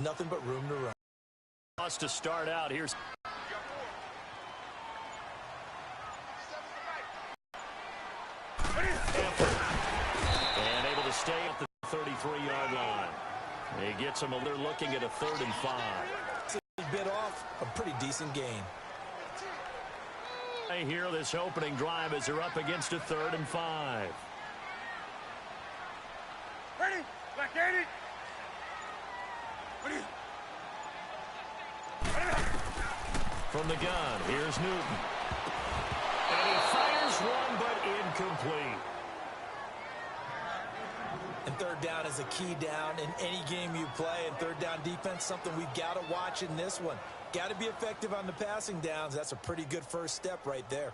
Nothing but room to run. Wants to start out. Here's and able to stay at the 33-yard line. He gets them. They're looking at a 3rd and 5. He bit off a pretty decent game. Here, this opening drive as they're up against a 3rd and 5. Ready? Black 80. Ready? From the gun, here's Newton. And he fires one, but incomplete. And 3rd down is a key down in any game you play. And 3rd down defense, something we've got to watch in this one. Got to be effective on the passing downs. That's a pretty good first step right there.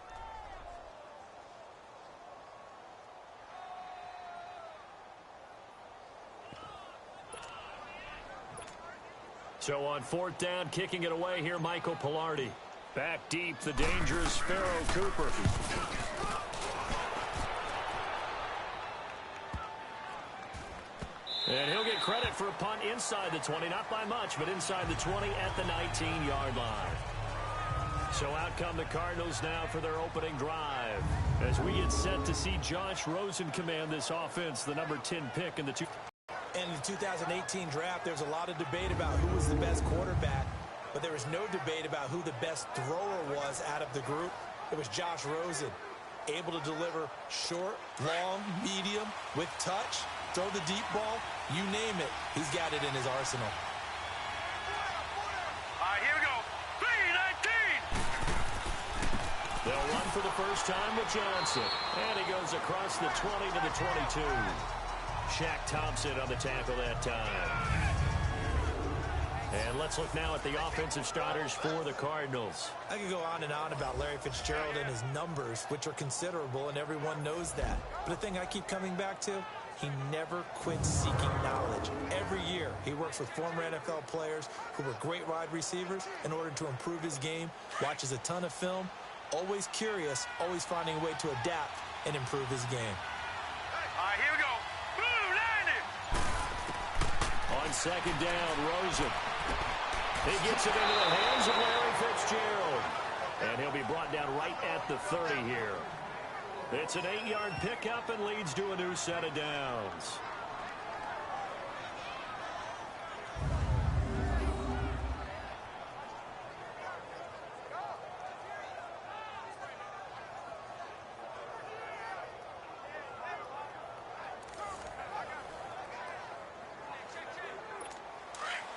So on 4th down, kicking it away here, Michael Pilardi. Back deep, the dangerous Sparrow Cooper. And he'll get credit for a punt inside the 20, not by much, but inside the 20 at the 19-yard line. So out come the Cardinals now for their opening drive. As we get set to see Josh Rosen command this offense, the number 10 pick in the In the 2018 draft, there's a lot of debate about who was the best quarterback, but there was no debate about who the best thrower was out of the group. It was Josh Rosen, able to deliver short, long, medium, with touch, throw the deep ball, you name it. He's got it in his arsenal. All right, here we go. 3-19. They'll run for the first time with Johnson. And he goes across the 20 to the 22. Shaq Thompson on the tackle that time. And let's look now at the offensive starters for the Cardinals. I could go on and on about Larry Fitzgerald and his numbers, which are considerable, and everyone knows that. But the thing I keep coming back to, he never quits seeking knowledge. Every year, he works with former NFL players who were great wide receivers in order to improve his game, watches a ton of film, always curious, always finding a way to adapt and improve his game. All right, here we go. On 2nd down, Rosen. He gets it into the hands of Larry Fitzgerald. And he'll be brought down right at the 30 here. It's an 8-yard pickup and leads to a new set of downs.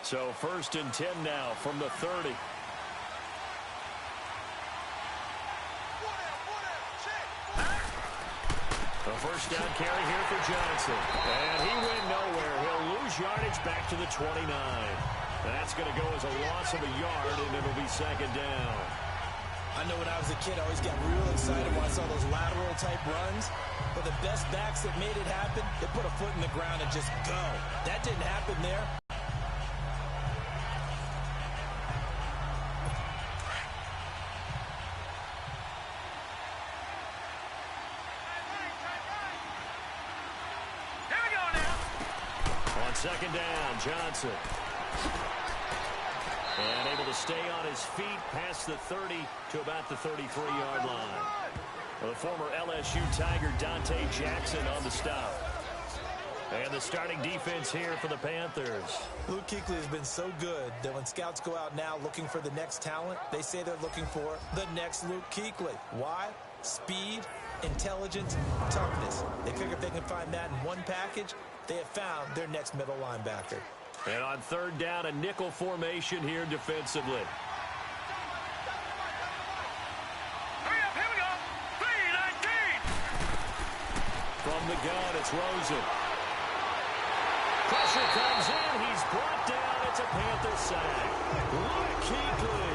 So 1st and 10 now from the 30. A first down carry here for Johnson. And he went nowhere. He'll lose yardage back to the 29. That's going to go as a loss of a yard, and it'll be 2nd down. I know when I was a kid, I always got real excited when I saw those lateral-type runs. But the best backs that made it happen, they put a foot in the ground and just go. That didn't happen there. On 2nd down, Johnson. And able to stay on his feet past the 30 to about the 33-yard line. The former LSU Tiger Dante Jackson on the stop. And the starting defense here for the Panthers. Luke Kuechly has been so good that when scouts go out now looking for the next talent, they say they're looking for the next Luke Kuechly. Why? Speed, intelligence, toughness. They figure if they can find that in one package, they have found their next middle linebacker. And on 3rd down, a nickel formation here defensively. Hurry up, here we go. 3-19. From the gun, it's Rosen. Pressure comes in. He's brought down. It's a Panther sack. Luke Kuechly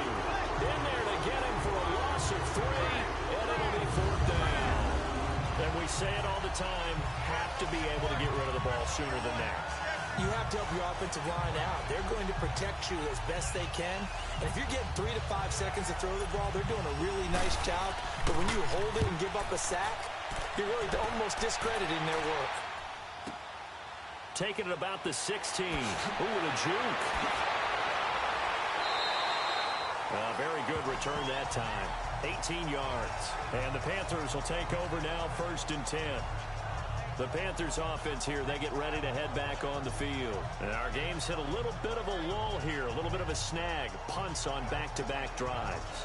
in there to get him for a loss of 3, and it'll be 4th down. And we say it all the time, have to be able to get rid of the ball sooner than that. You have to help your offensive line out. They're going to protect you as best they can. And if you're getting 3 to 5 seconds to throw the ball, they're doing a really nice job. But when you hold it and give up a sack, you're really almost discrediting their work. taken it about the 16. Ooh, with a juke. Very good return that time. 18 yards. And the Panthers will take over now, 1st and 10. The Panthers offense here, they get ready to head back on the field. And our game's hit a little bit of a lull here, a little bit of a snag. Punts on back-to-back drives.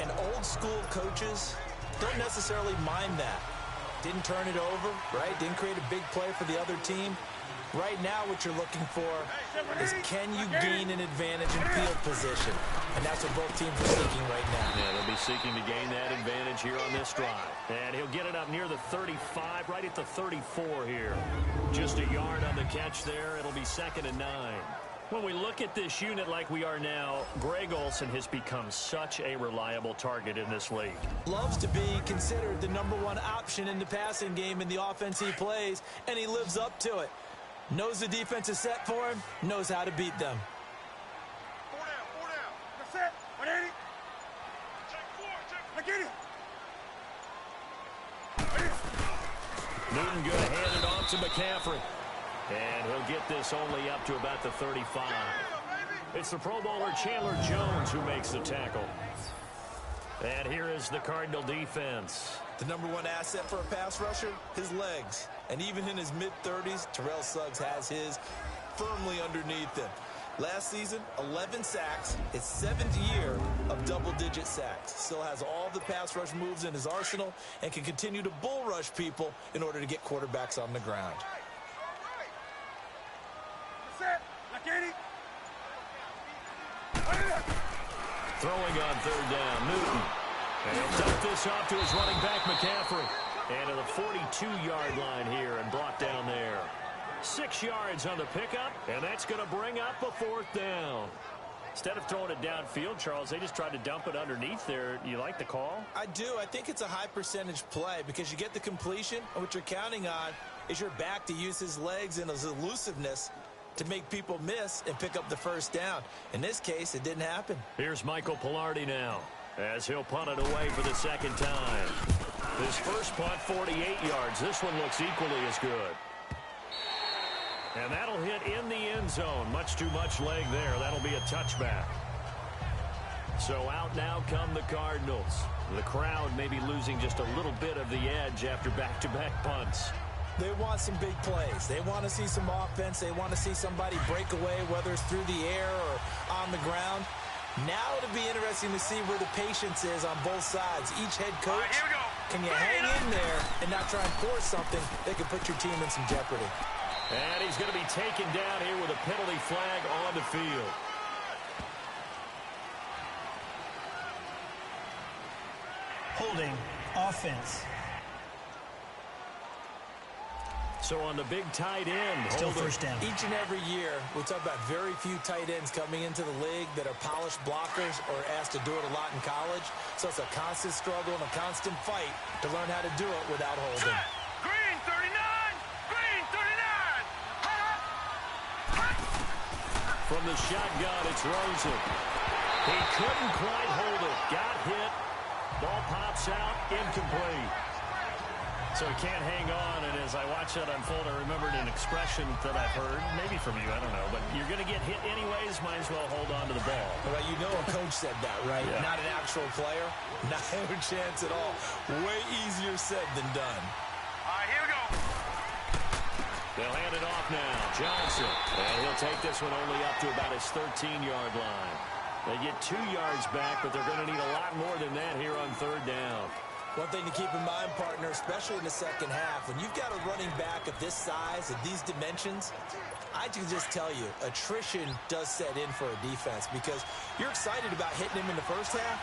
And old-school coaches don't necessarily mind that. Didn't turn it over, right? Didn't create a big play for the other team. Right now, what you're looking for is can you gain an advantage in field position? And that's what both teams are seeking right now. Yeah, they'll be seeking to gain that advantage here on this drive. And he'll get it up near the 35, right at the 34 here. Just a yard on the catch there. It'll be 2nd and 9. When we look at this unit like we are now, Greg Olsen has become such a reliable target in this league. Loves to be considered the #1 option in the passing game in the offense he plays, and he lives up to it. Knows the defense is set for him, knows how to beat them. 4 down. That's it. 180. Check 4. Check. Get it. Newton going to hand it off to McCaffrey. And he'll get this only up to about the 35. It's the Pro Bowler Chandler Jones who makes the tackle. And here is the Cardinal defense. The #1 asset for a pass rusher, his legs. And even in his mid-30s, Terrell Suggs has his firmly underneath him. Last season, 11 sacks, his 7th year of double-digit sacks. Still has all the pass rush moves in his arsenal and can continue to bull rush people in order to get quarterbacks on the ground. Throwing on 3rd down, Newton. And he'll dump this off to his running back, McCaffrey. And to the 42-yard line here and brought down there. 6 yards on the pickup, and that's going to bring up a 4th down. Instead of throwing it downfield, Charles, they just tried to dump it underneath there. You like the call? I do. I think it's a high-percentage play because you get the completion, and what you're counting on is your back to use his legs and his elusiveness to make people miss and pick up the 1st down. In this case, it didn't happen. Here's Michael Pilardi now as he'll punt it away for the 2nd time. His first punt, 48 yards. This one looks equally as good. And that'll hit in the end zone. Much too much leg there. That'll be a touchback. So out now come the Cardinals. The crowd may be losing just a little bit of the edge after back-to-back punts. They want some big plays. They want to see some offense. They want to see somebody break away, whether it's through the air or on the ground. Now it'll be interesting to see where the patience is on both sides. Each head coach, Right, here we go. can you hang in there and not try and force something that could put your team in some jeopardy? And he's going to be taken down here with a penalty flag on the field. Holding offense. So on the big tight end. Still holding. 1st down. Each and every year, we talk about very few tight ends coming into the league that are polished blockers or asked to do it a lot in college. So it's a constant struggle and a constant fight to learn how to do it without holding. Green 39. Green 39. From the shotgun, it's Rosen. He couldn't quite hold it. Got hit. Ball pops out. Incomplete. So he can't hang on, and as I watch that unfold, I remembered an expression that I've heard, maybe from you, I don't know, but you're going to get hit anyways, might as well hold on to the ball. Well, you know a coach said that, right? Yeah. Not an actual player. Not a chance at all. Way easier said than done. All right, here we go. They'll hand it off now. Johnson. And he'll take this one only up to about his 13-yard line. They get 2 yards back, but they're going to need a lot more than that here on 3rd down. One thing to keep in mind, partner, especially in the second half, when you've got a running back of this size, of these dimensions, I can just tell you, attrition does set in for a defense because you're excited about hitting him in the first half.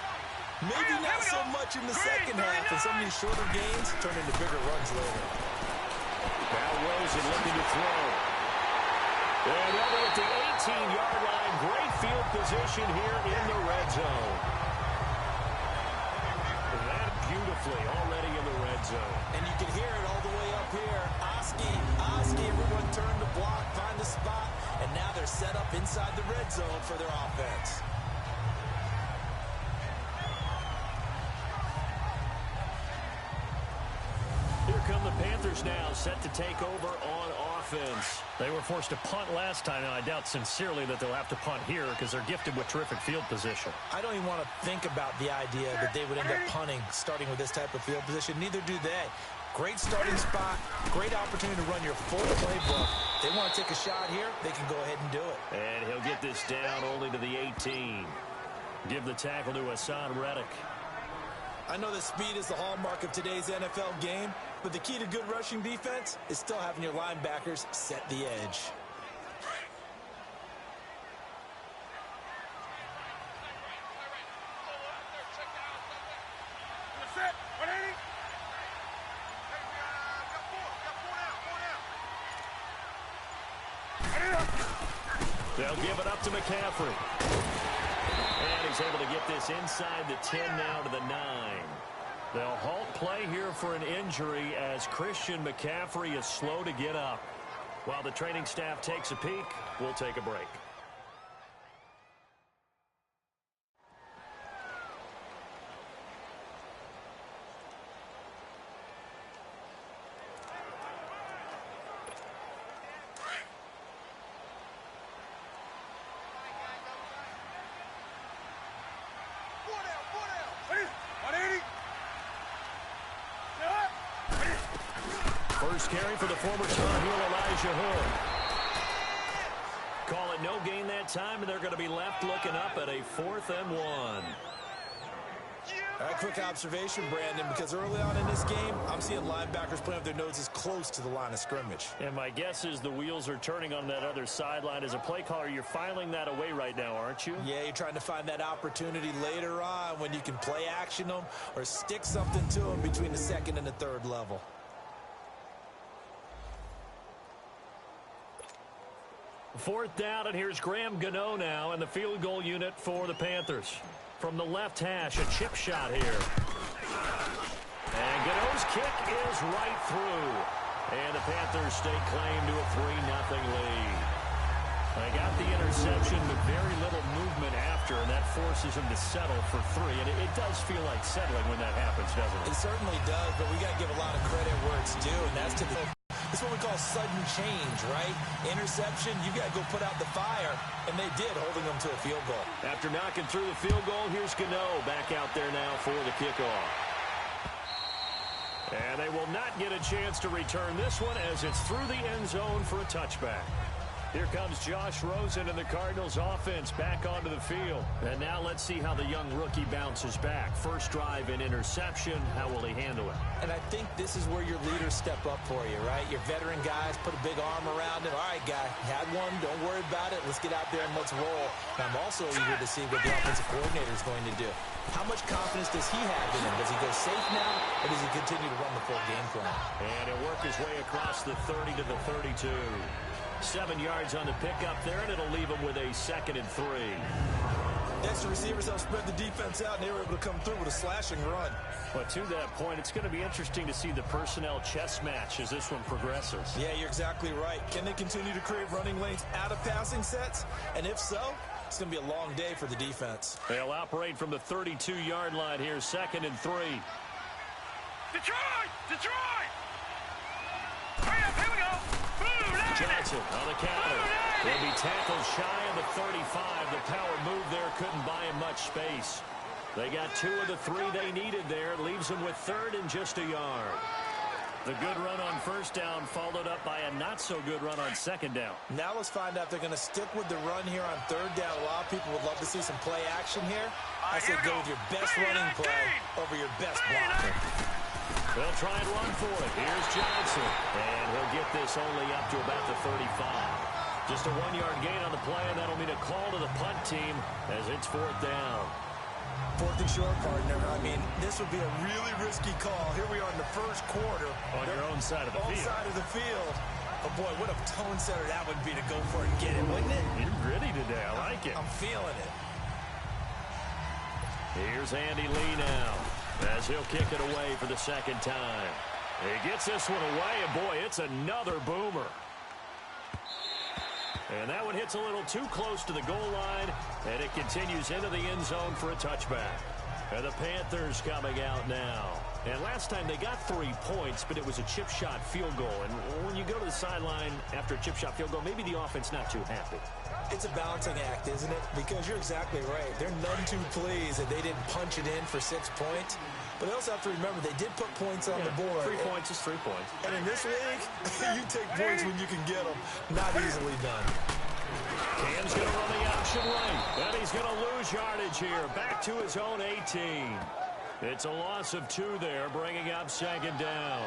Maybe not so much in the second half, and some of these shorter gains turn into bigger runs later. Now Rosen looking to throw. And over at the 18-yard line, great field position here in the red zone. That beautifully already in the red zone. And you can hear it all the way up here. Oski, everyone turned to block, find a spot, and now they're set up inside the red zone for their offense. Here come from the Panthers now, set to take over on offense. They were forced to punt last time, and I doubt sincerely that they'll have to punt here because they're gifted with terrific field position. I don't even want to think about the idea that they would end up punting starting with this type of field position. Neither do they. Great starting spot, great opportunity to run your full playbook. They want to take a shot here, they can go ahead and do it. And he'll get this down only to the 18. Give the tackle to Hassan Reddick. I know that speed is the hallmark of today's NFL game, but the key to good rushing defense is still having your linebackers set the edge. Set. 180. They'll give it up to McCaffrey. And he's able to get this inside the 10 now to the 9. They'll halt play here for an injury as Christian McCaffrey is slow to get up. While the training staff takes a peek, we'll take a break. First carry for the former Tar Heel Elijah Hood. Call it no gain that time, and they're going to be left looking up at a 4th and 1. All right, quick observation, Brandon, because early on in this game, I'm seeing linebackers playing with their noses close to the line of scrimmage. And my guess is the wheels are turning on that other sideline. As a play caller, you're filing that away right now, aren't you? Yeah, you're trying to find that opportunity later on when you can play action them or stick something to them between the 2nd and the 3rd level. Fourth down, and here's Graham Gano now in the field goal unit for the Panthers. From the left hash, a chip shot here. And Gano's kick is right through. And the Panthers stake claim to a 3-0 lead. They got the interception, but very little movement after, and that forces them to settle for 3. And it does feel like settling when that happens, doesn't it? It certainly does, but we got to give a lot of credit where it's due, and that's to the... It's what we call sudden change, right? Interception, you got to go put out the fire, and they did, holding them to a field goal. After knocking through the field goal, here's Gano back out there now for the kickoff. And they will not get a chance to return this one as it's through the end zone for a touchback. Here comes Josh Rosen and the Cardinals offense back onto the field. And now let's see how the young rookie bounces back. First drive and interception. How will he handle it? And I think this is where your leaders step up for you, right? Your veteran guys put a big arm around him. All right, guy, had one. Don't worry about it. Let's get out there and let's roll. And I'm also eager to see what the offensive coordinator is going to do. How much confidence does he have in him? Does he go safe now, or does he continue to run the full game plan? And he'll work his way across the 30 to the 32. 7 yards on the pickup there, and it'll leave him with a 2nd and 3. Next, the receivers help spread the defense out, and they were able to come through with a slashing run. But to that point, it's going to be interesting to see the personnel chess match as this one progresses. Yeah, you're exactly right. Can they continue to create running lanes out of passing sets? And if so, it's going to be a long day for the defense. They'll operate from the 32-yard line here, 2nd and 3. Detroit! Detroit! Hurry up, here we go! Johnson on the counter. They'll be tackled shy of the 35. The power move there couldn't buy him much space. They got 2 of the 3 they needed there. Leaves them with 3rd and just a yard. The good run on first down followed up by a not-so-good run on 2nd down. Now let's find out if they're going to stick with the run here on 3rd down. A lot of people would love to see some play action here. I say go with your best running play over your best blocker. They'll try and run for it. Here's Johnson. And he'll get this only up to about the 35. Just a 1-yard gain on the play, and that'll mean a call to the punt team as it's 4th down. 4th and short, partner. I mean, this would be a really risky call. Here we are in the first quarter. On your own side of the field. Side of the field. But, boy, what a tone setter that would be to go for it and get it, wouldn't it? You're gritty today. I like it. I'm feeling it. Here's Andy Lee now as he'll kick it away for the 2nd time. He gets this one away, and, boy, it's another boomer. And that one hits a little too close to the goal line, and it continues into the end zone for a touchback. And the Panthers coming out now. And last time they got 3 points, but it was a chip shot field goal. And when you go to the sideline after a chip shot field goal, maybe the offense not too happy. It's a balancing act, isn't it? Because you're exactly right. They're none too pleased that they didn't punch it in for 6 points. But they also have to remember they did put points on the board. 3 points is 3 points. And in this league, you take points when you can get them. Not easily done. Cam's going to run the option right. And he's going to lose yardage here. Back to his own 18. It's a loss of 2 there, bringing up 2nd down.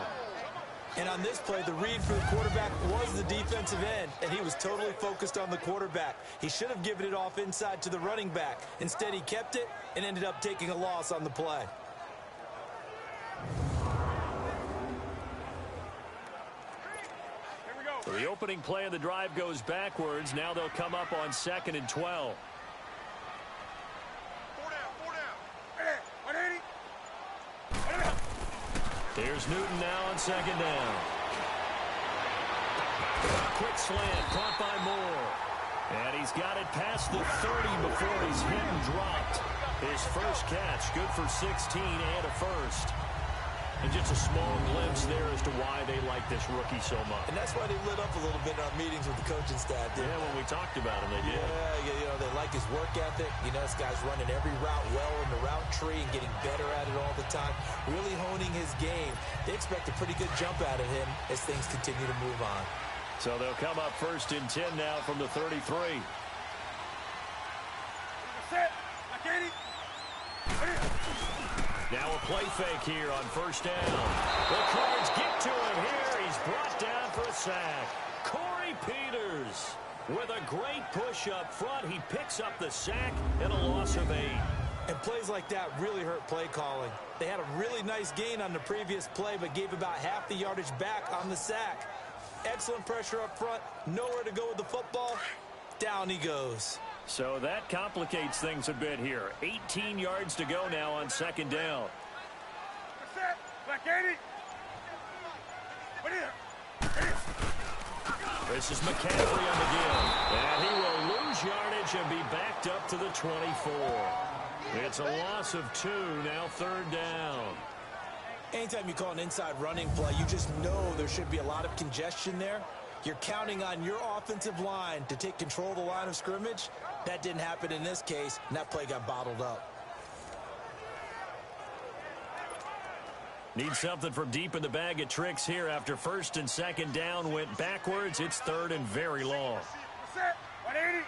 And on this play, the read for the quarterback was the defensive end, and he was totally focused on the quarterback. He should have given it off inside to the running back. Instead, he kept it and ended up taking a loss on the play. So the opening play of the drive goes backwards. Now they'll come up on 2nd and 12. 4 down. 180. Here's Newton now on 2nd down. Quick slant, caught by Moore. And he's got it past the 30 before he's hit and dropped. His first catch, good for 16 and a first. And just a small glimpse there as to why they like this rookie so much. And that's why they lit up a little bit in our meetings with the coaching staff. Yeah, when we talked about him, they did. Yeah, you know, they like his work ethic. You know, this guy's running every route well in the route tree and getting better at it all the time. Really honing his game. They expect a pretty good jump out of him as things continue to move on. So they'll come up 1st and 10 now from the 33. Set. Like 80. Now a play fake here on 1st down. The Cards get to him here. He's brought down for a sack. Corey Peters with a great push up front. He picks up the sack and a loss of 8. And plays like that really hurt play calling. They had a really nice gain on the previous play, but gave about half the yardage back on the sack. Excellent pressure up front. Nowhere to go with the football. Down he goes. So that complicates things a bit here. 18 yards to go now on 2nd down. Set. Like 80. This is McCaffrey on the give. And he will lose yardage and be backed up to the 24. It's a loss of 2, now 3rd down. Anytime you call an inside running play, you just know there should be a lot of congestion there. You're counting on your offensive line to take control of the line of scrimmage. That didn't happen in this case, and that play got bottled up. Need something from deep in the bag of tricks here after 1st and 2nd down went backwards. It's 3rd and very long. Set. 180.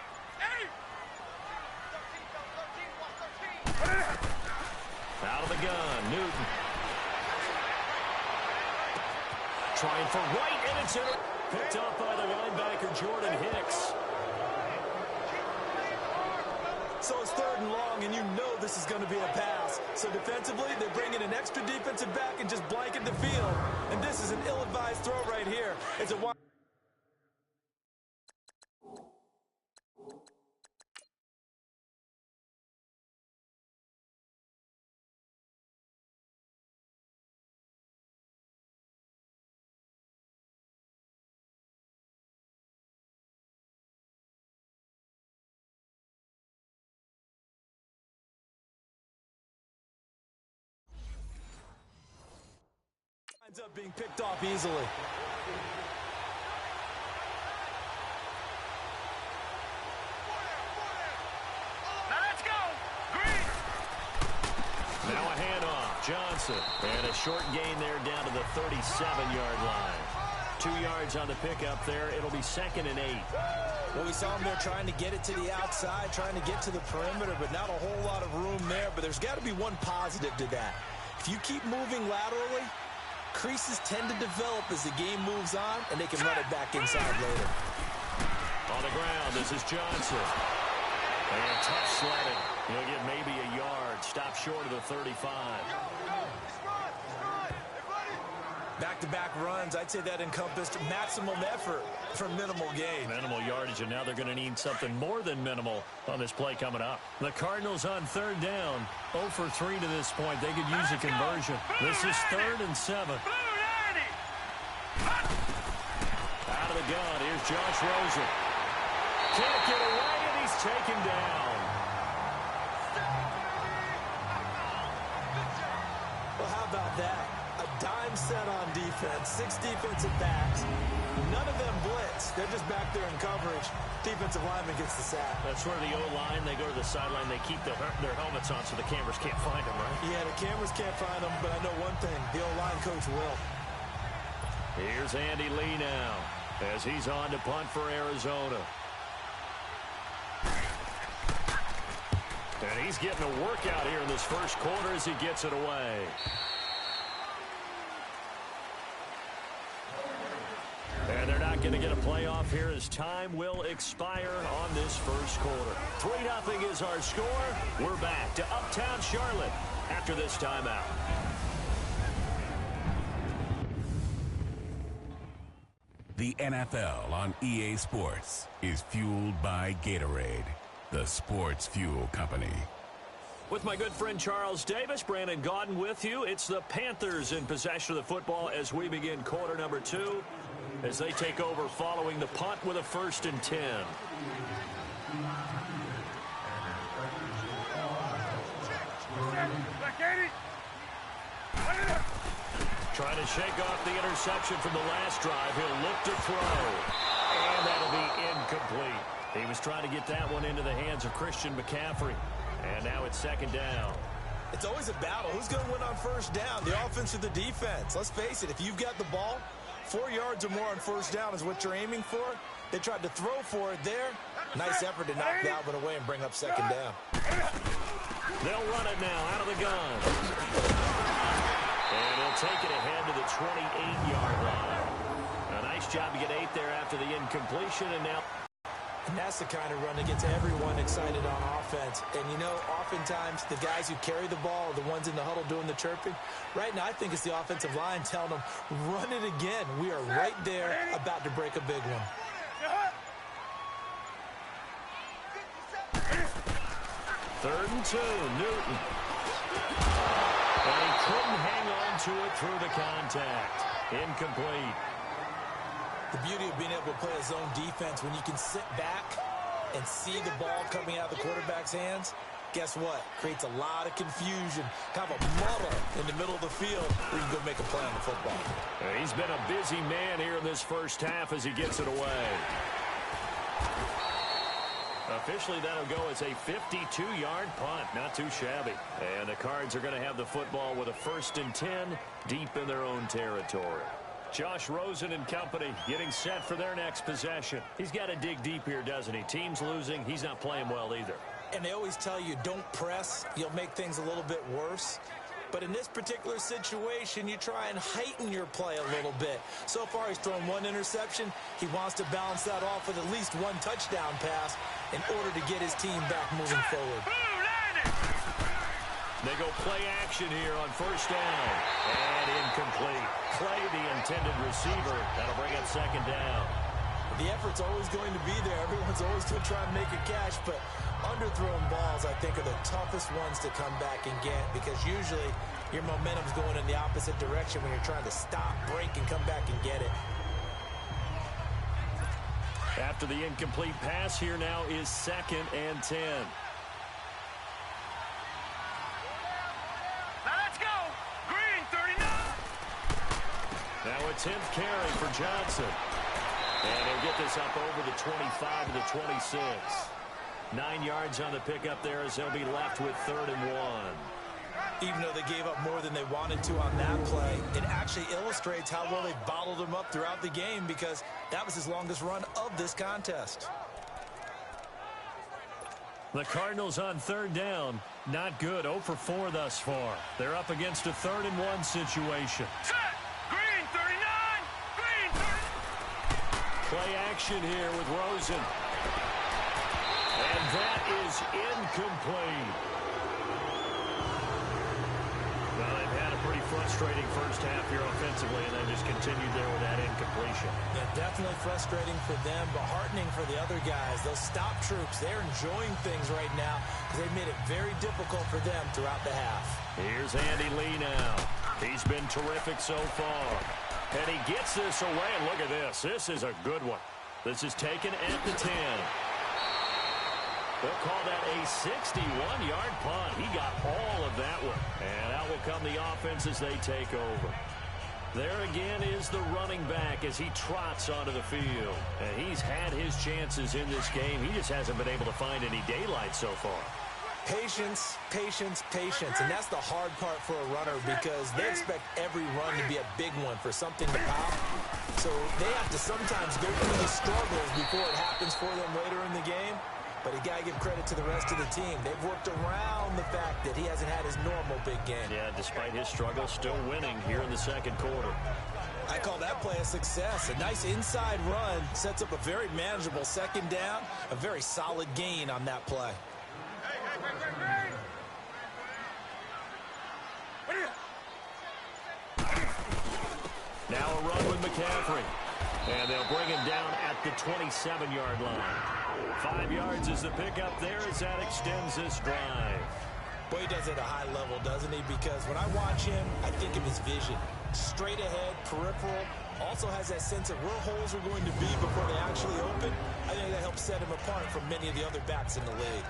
Out of the gun, Newton. Trying for right, and it's picked up by the linebacker, Jordan Hicks. So it's 3rd and long, and you know this is going to be a pass. So defensively, they bring in an extra defensive back and just blanket the field. And this is an ill-advised throw right here. It's a wide. Ends up being picked off easily. Now let's go. Green. Now a handoff, Johnson. And a short gain there down to the 37-yard line. 2 yards on the pickup there. It'll be 2nd and 8. Well, we saw him there trying to get it to the outside, trying to get to the perimeter, but not a whole lot of room there. But there's got to be one positive to that. If you keep moving laterally, creases tend to develop as the game moves on, and they can run it back inside later. On the ground, this is Johnson. And tough sledding. He'll get maybe a yard. Stop short of the 35. Back-to-back runs, I'd say that encompassed maximum effort for minimal gain. Minimal yardage, and now they're going to need something more than minimal on this play coming up. The Cardinals on 3rd down. 0 for 3 to this point. They could use a conversion. This is 3rd and 7. Out of the gun, here's Josh Rosen. Can't get away, and he's taken down. Well, how about that? A dime set on defense, 6 defensive backs. None of them blitz. They're just back there in coverage. Defensive lineman gets the sack. That's where the O-line, they go to the sideline, they keep their helmets on so the cameras can't find them, right? Yeah, the cameras can't find them, but I know one thing. The O-line coach will. Here's Andy Lee now as he's on to punt for Arizona. And he's getting a workout here in this first quarter as he gets it away. And they're not going to get a playoff here as time will expire on this first quarter. 3-0 is our score. We're back to Uptown Charlotte after this timeout. The NFL on EA Sports is fueled by Gatorade, the sports fuel company. With my good friend Charles Davis, Brandon Gaudin with you. It's the Panthers in possession of the football as we begin quarter number 2 as they take over following the punt with a 1st and 10. Trying to shake off the interception from the last drive. He'll look to throw. And that'll be incomplete. He was trying to get that one into the hands of Christian McCaffrey. And now it's 2nd down. It's always a battle. Who's going to win on 1st down? The offense or the defense? Let's face it, if you've got the ball, 4 yards or more on 1st down is what you're aiming for. They tried to throw for it there. Nice effort to knock Dalvin away and bring up 2nd down. They'll run it now out of the gun. And he'll take it ahead to the 28-yard line. A nice job to get 8 there after the incompletion, and now... And that's the kind of run that gets everyone excited on offense. And, you know, oftentimes the guys who carry the ball are the ones in the huddle doing the chirping. Right now, I think it's the offensive line telling them, run it again. We are right there about to break a big one. 3rd and 2, Newton. And he couldn't hang on to it through the contact. Incomplete. The beauty of being able to play a zone defense when you can sit back and see the ball coming out of the quarterback's hands, guess what? Creates a lot of confusion, kind of a muddle in the middle of the field where you can go make a play on the football. He's been a busy man here in this first half as he gets it away. Officially, that'll go as a 52-yard punt. Not too shabby. And the Cards are going to have the football with a 1st and 10 deep in their own territory. Josh Rosen and company getting set for their next possession. He's got to dig deep here, doesn't he? Team's losing. He's not playing well either. And they always tell you, don't press. You'll make things a little bit worse. But in this particular situation, you try and heighten your play a little bit. So far, he's thrown 1 interception. He wants to balance that off with at least 1 touchdown pass in order to get his team back moving forward. They go play action here on 1st down. And incomplete. Play the intended receiver. That'll bring up 2nd down. The effort's always going to be there. Everyone's always going to try and make a catch, but underthrown balls, I think, are the toughest ones to come back and get because usually your momentum's going in the opposite direction when you're trying to stop, break, and come back and get it. After the incomplete pass, here now is 2nd and 10. Now a 10th carry for Johnson. And he'll get this up over the 25 to the 26. 9 yards on the pickup there as they'll be left with 3rd and 1. Even though they gave up more than they wanted to on that play, it actually illustrates how well they bottled him up throughout the game because that was his longest run of this contest. The Cardinals on 3rd down. Not good. 0 for 4 thus far. They're up against a 3rd and 1 situation. Play action here with Rosen. And that is incomplete. Well, they've had a pretty frustrating first half here offensively, and they just continued there with that incompletion. Yeah, definitely frustrating for them, but heartening for the other guys. Those stop troops, they're enjoying things right now because they've made it very difficult for them throughout the half. Here's Andy Lee now. He's been terrific so far. And he gets this away, and look at this. This is a good one. This is taken at the 10. They'll call that a 61-yard punt. He got all of that one. And out will come the offense as they take over. There again is the running back as he trots onto the field. And he's had his chances in this game. He just hasn't been able to find any daylight so far. Patience, patience, patience. And that's the hard part for a runner because they expect every run to be a big one for something to pop. So they have to sometimes go through the struggles before it happens for them later in the game. But you got to give credit to the rest of the team. They've worked around the fact that he hasn't had his normal big game. Yeah, despite his struggles, still winning here in the second quarter. I call that play a success. A nice inside run sets up a very manageable second down. A very solid gain on that play. Now a run with McCaffrey. And they'll bring him down at the 27-yard line. 5 yards is the pickup there as that extends this drive. Boy, he does it at a high level, doesn't he? Because when I watch him, I think of his vision. Straight ahead, peripheral. Also has that sense of where holes are going to be before they actually open. I think that helps set him apart from many of the other backs in the league.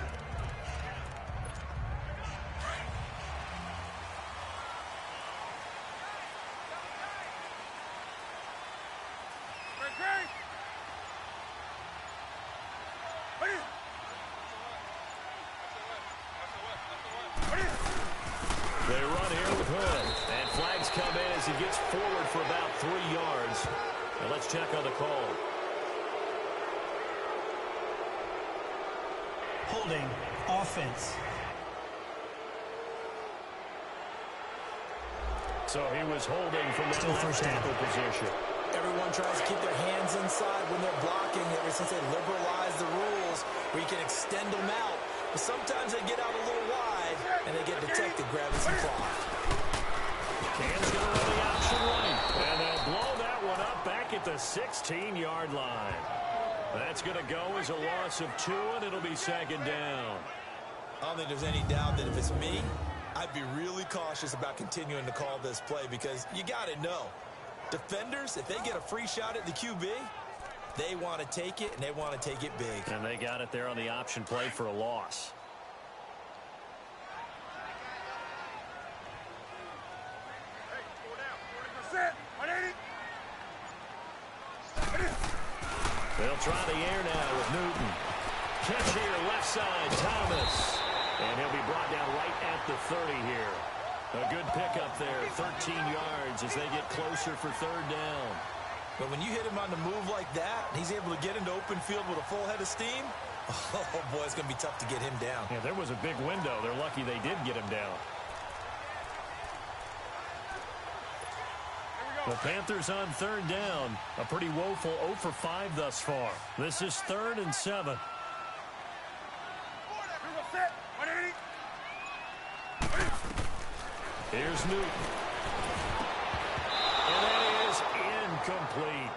They run here with Hood. And flags come in as he gets forward for about 3 yards. Now let's check on the call. Holding offense. So he was holding from the left tackle position. Everyone tries to keep their hands inside when they're blocking ever since they liberalized the rules where you can extend them out. But sometimes they get out a little wide and they get detected grabbing some cloth. Cam's going to run the option right. And they'll blow that one up back at the 16-yard line. That's going to go as a loss of 2, and it'll be second down. I don't think there's any doubt that if it's me, I'd be really cautious about continuing to call this play because you got to know. Defenders, if they get a free shot at the QB, they want to take it, and they want to take it big. And they got it there on the option play for a loss. They'll try the air now with Newton. Catch here, left side, Thomas. And he'll be brought down right at the 30 here. A good pickup there, 13 yards as they get closer for third down. But when you hit him on the move like that, and he's able to get into open field with a full head of steam, oh boy, it's going to be tough to get him down. Yeah, there was a big window. They're lucky they did get him down. The Panthers on third down. A pretty woeful 0 for 5 thus far. This is 3rd and 7. Here's Newton. And that is incomplete.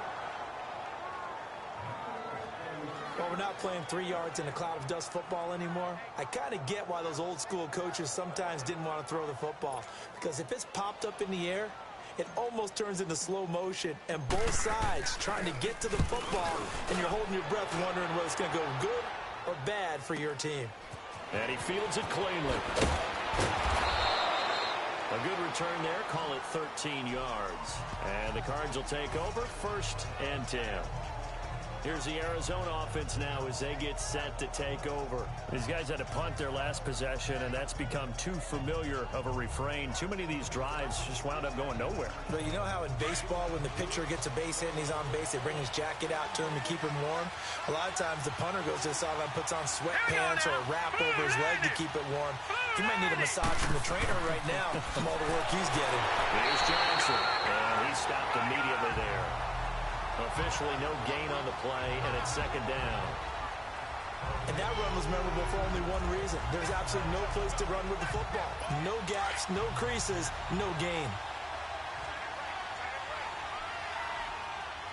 Well, we're not playing 3 yards in a cloud of dust football anymore. I kind of get why those old school coaches sometimes didn't want to throw the football. Because if it's popped up in the air, it almost turns into slow motion. And both sides trying to get to the football, and you're holding your breath wondering whether it's going to go good or bad for your team. And he fields it cleanly. A good return there. Call it 13 yards. And the Cards will take over 1st and 10. Here's the Arizona offense now as they get set to take over. These guys had to punt their last possession, and that's become too familiar of a refrain. Too many of these drives just wound up going nowhere. But you know how in baseball, when the pitcher gets a base hit and he's on base, they bring his jacket out to him to keep him warm? A lot of times the punter goes to the sideline, puts on sweatpants or a wrap over his leg to keep it warm. He might need a massage from the trainer right now from all the work he's getting. Here's Johnson, and he stopped immediately there. Officially no gain on the play, and it's second down. And that run was memorable for only one reason. There's absolutely no place to run with the football. No gaps, no creases, no gain.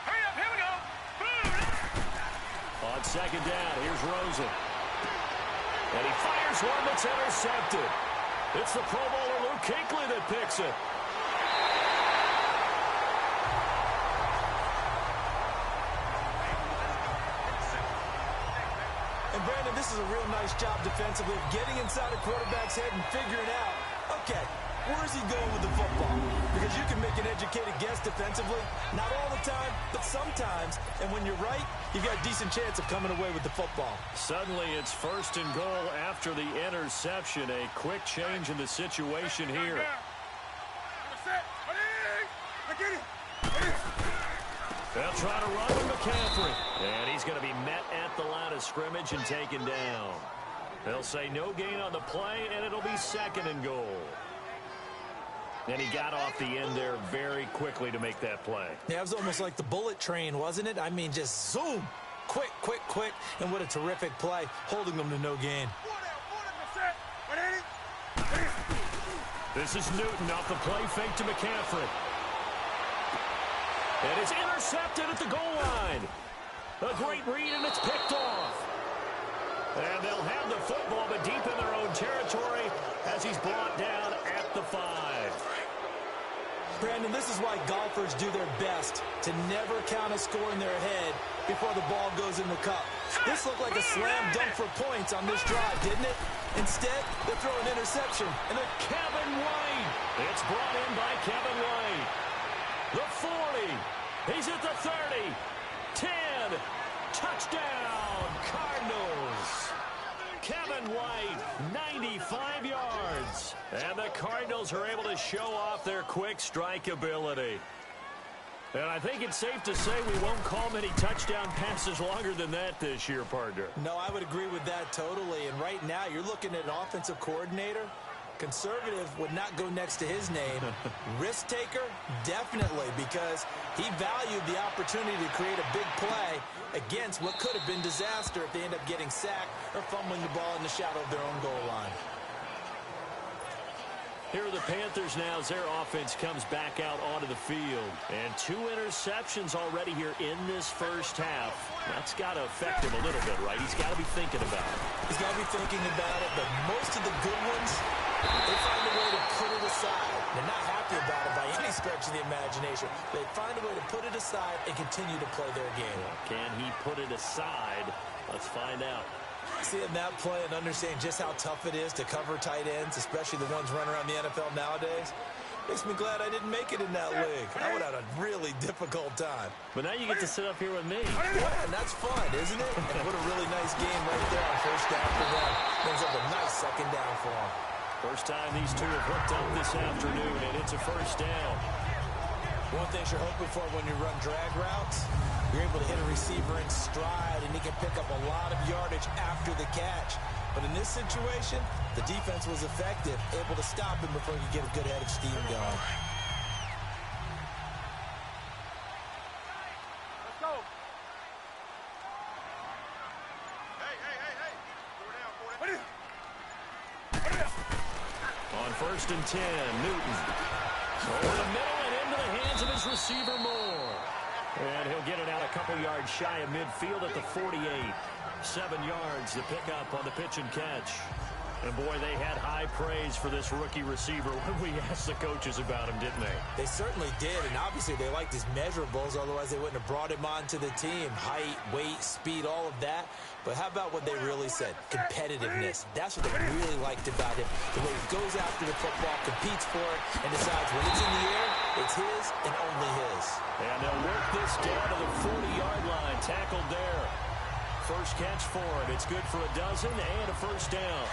Hurry up, here we go. Boom. On second down, here's Rosen. And he fires one that's intercepted. It's the Pro Bowler Luke Kuechly that picks it. And Brandon, this is does a real nice job defensively of getting inside a quarterback's head and figuring out, okay, where is he going with the football? Because you can make an educated guess defensively, not all the time, but sometimes. And when you're right, you've got a decent chance of coming away with the football. Suddenly it's 1st and goal after the interception. A quick change in the situation here. They'll try to run with McCaffrey. And he's going to be met at the line of scrimmage and taken down. They'll say no gain on the play, and it'll be 2nd and goal. And he got off the end there very quickly to make that play. Yeah, it was almost like the bullet train, wasn't it? I mean, just zoom. Quick, quick, quick. And what a terrific play, holding them to no gain. This is Newton off the play fake to McCaffrey. And it's intercepted at the goal line. A great read, and it's picked off. And they'll have the football, but deep in their own territory as he's brought down at the 5. Brandon, this is why golfers do their best to never count a score in their head before the ball goes in the cup. This looked like a slam dunk for points on this drive, didn't it? Instead, they throw an interception. And then Kevin White. It's brought in by Kevin White. The 40. He's at the 30. 10. Touchdown, Cardinals. Kevin White, 95 yards. And the Cardinals are able to show off their quick strike ability. And I think it's safe to say we won't call many touchdown passes longer than that this year, partner. No, I would agree with that totally. And right now, you're looking at an offensive coordinator. Conservative would not go next to his name. Risk taker, definitely, because he valued the opportunity to create a big play against what could have been disaster if they end up getting sacked or fumbling the ball in the shadow of their own goal line. Here are the Panthers now as their offense comes back out onto the field. And 2 interceptions already here in this first half. That's got to affect him a little bit, right? He's got to be thinking about it. He's got to be thinking about it, but most of the good ones, they find a way to put it aside. They're not happy about it by any stretch of the imagination. They find a way to put it aside and continue to play their game. Can he put it aside? Let's find out. Seeing that play and understanding just how tough it is to cover tight ends, especially the ones running around the NFL nowadays, makes me glad I didn't make it in that league. I would have had a really difficult time. But now you get to sit up here with me. Yeah, and that's fun, isn't it? And what a really nice game right there on 1st down for them. Brings up a nice 2nd down for them. First time these two have hooked up this afternoon, and it's a 1st down. One thing you're hoping for when you run drag routes, you're able to hit a receiver in stride, and he can pick up a lot of yardage after the catch. But in this situation, the defense was effective, able to stop him before he could get a good head of steam going. Let's go. Hey. 4 down. On 1st and 10, Newton. Over the middle and into the hands of his receiver Moore. And he'll get it out a couple yards shy of midfield at the 48. 7 yards to pick up on the pitch and catch. And, boy, they had high praise for this rookie receiver when we asked the coaches about him, didn't they? They certainly did, and obviously they liked his measurables, otherwise they wouldn't have brought him onto the team. Height, weight, speed, all of that. But how about what they really said? Competitiveness. That's what they really liked about him. The way he goes after the football, competes for it, and decides when it's in the air, it's his and only his. And they'll work this down to the 40-yard line. Tackled there. First catch for him. It's good for a dozen and a 1st down.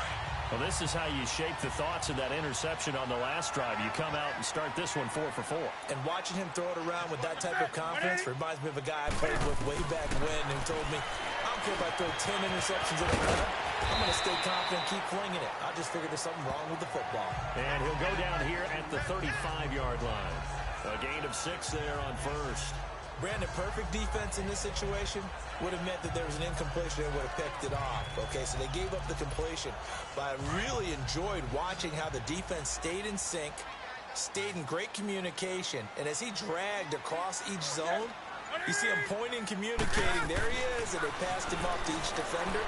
Well, this is how you shape the thoughts of that interception on the last drive. You come out and start this one 4 for 4. And watching him throw it around with that type of confidence reminds me of a guy I played with way back when who told me, I don't care if I throw 10 interceptions in a round. I'm going to stay confident and keep flinging it. I just figured there's something wrong with the football. And he'll go down here at the 35-yard line. A gain of 6 there on 1st. Brandon, perfect defense in this situation would have meant that there was an incompletion and would have picked it off. Okay, so they gave up the completion. But I really enjoyed watching how the defense stayed in sync, stayed in great communication, and as he dragged across each zone, you see him pointing, communicating. There he is, and they passed him off to each defender.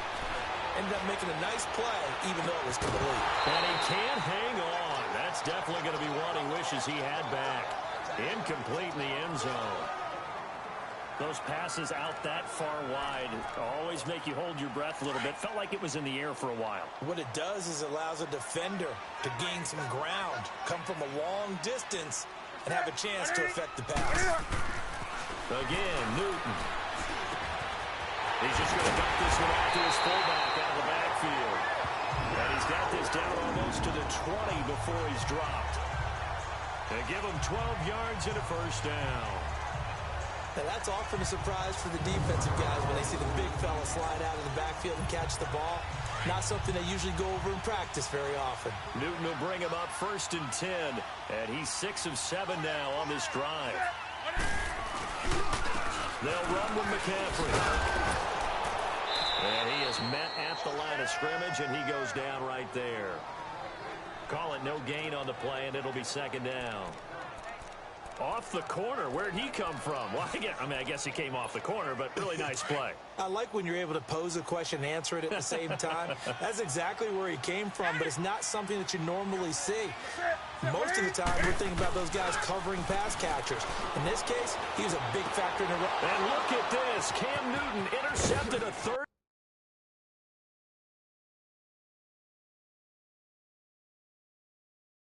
Ended up making a nice play, even though it was complete. And he can't hang on. That's definitely going to be one he wishes he had back. Incomplete in the end zone. Those passes out that far wide always make you hold your breath a little bit. Felt like it was in the air for a while. What it does is it allows a defender to gain some ground, come from a long distance, and have a chance to affect the pass. Again, Newton. He's just going to dump this one off to his fullback out of the backfield. And he's got this down almost to the 20 before he's dropped. They give him 12 yards and a first down. Now that's often a surprise for the defensive guys when they see the big fella slide out of the backfield and catch the ball. Not something they usually go over in practice very often. Newton will bring him up 1st and 10, and he's 6 of 7 now on this drive. They'll run with McCaffrey. And he is met at the line of scrimmage, and he goes down right there. Call it no gain on the play, and it'll be 2nd down. Off the corner. Where'd he come from? Well, I guess he came off the corner, but really nice play. I like when you're able to pose a question and answer it at the same time. That's exactly where he came from, but it's not something that you normally see. Most of the time, we're thinking about those guys covering pass catchers. In this case, he was a big factor in the run. And look at this. Cam Newton intercepted a 3rd